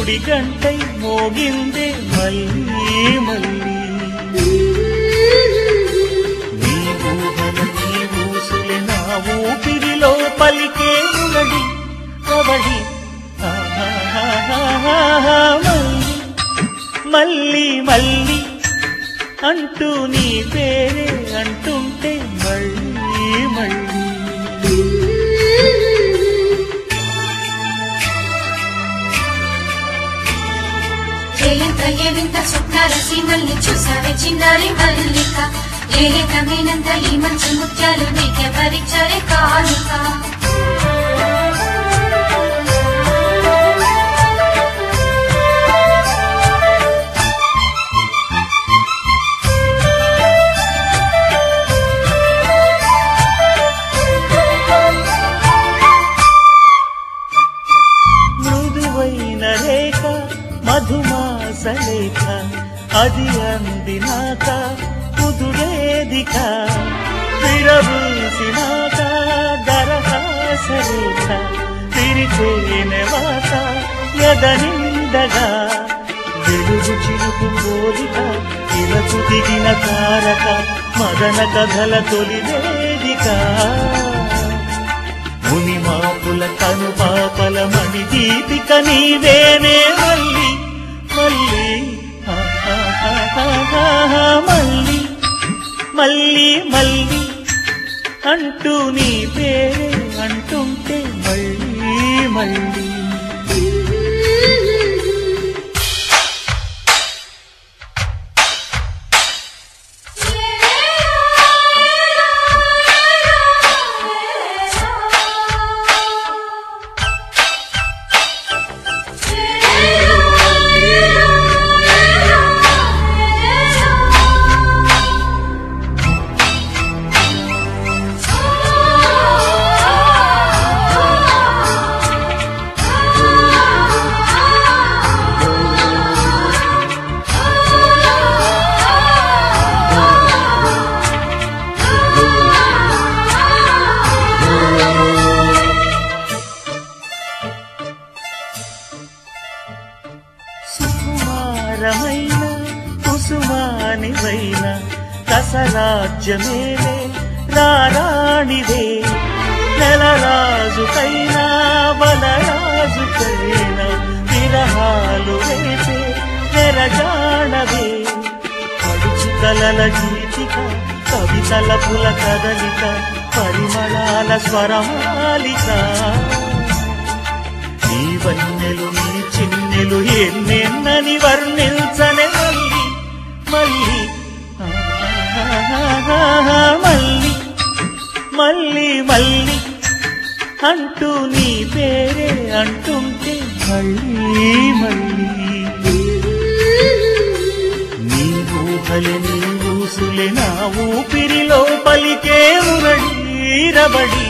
గుడి గంటై మోగిందే మళ్ళీ మళ్ళీ నీ ఊహల నీ ఊసులే నా ఊపిరిలో పలికే ఉలడి కబడి మళ్ళీ మళ్ళీ అంటూ నీ పేరే అంటుంటే మళ్ళీ మళ్ళీ ఏలింత స్వప్నాల సీమల్ని చూసావే చిన్నారి మల్లిక ఏలితమైనంత ఈ మంచు ముత్యాలు నీకెవరిచ్చరే కానుక మృదువైన రేఖ మధుమాస లేఖ అది అందినాక కుదురేదిక విరబూసినాక దరహాస రేఖ తిరిచేనెవాత ఎదనిండగా వెలుగు చిలుకు పోలిక ఇలకు దిగిన తారక మదన కథల తొలి వేదిక ముని మాపుల కను పాపల మణి దీపిక నీవేనే మళ్ళీ మళ్ళీ మళ్ళీ మళ్ళీ మళ్ళీ అంటూ నీ పేరే అంటుంటే మళ్ళీ మళ్ళీ సుకుమారమైన కుసుమానివైన రసరాజ్యమేలే రారాణివే నెలరాజుకైనా బలరాజుకైనా విరహాలు వేసే నెరజాడవే పడుచు కలల గీతిక కవితల పుల కదలిక పరిమళాల స్వరమాలిక నీ వన్నెలు నీ చిన్నెలు ఎన్నెన్నని వర్ణించనే మళ్ళీ మళ్ళీ మళ్ళీ మళ్ళీ మళ్ళీ అంటూ నీ పేరే అంటుంటే మళ్ళీ మళ్ళీ నీ ఊహలే నీ ఊసులే నా ఊపిరిలో పలికే ఉరడి రబడి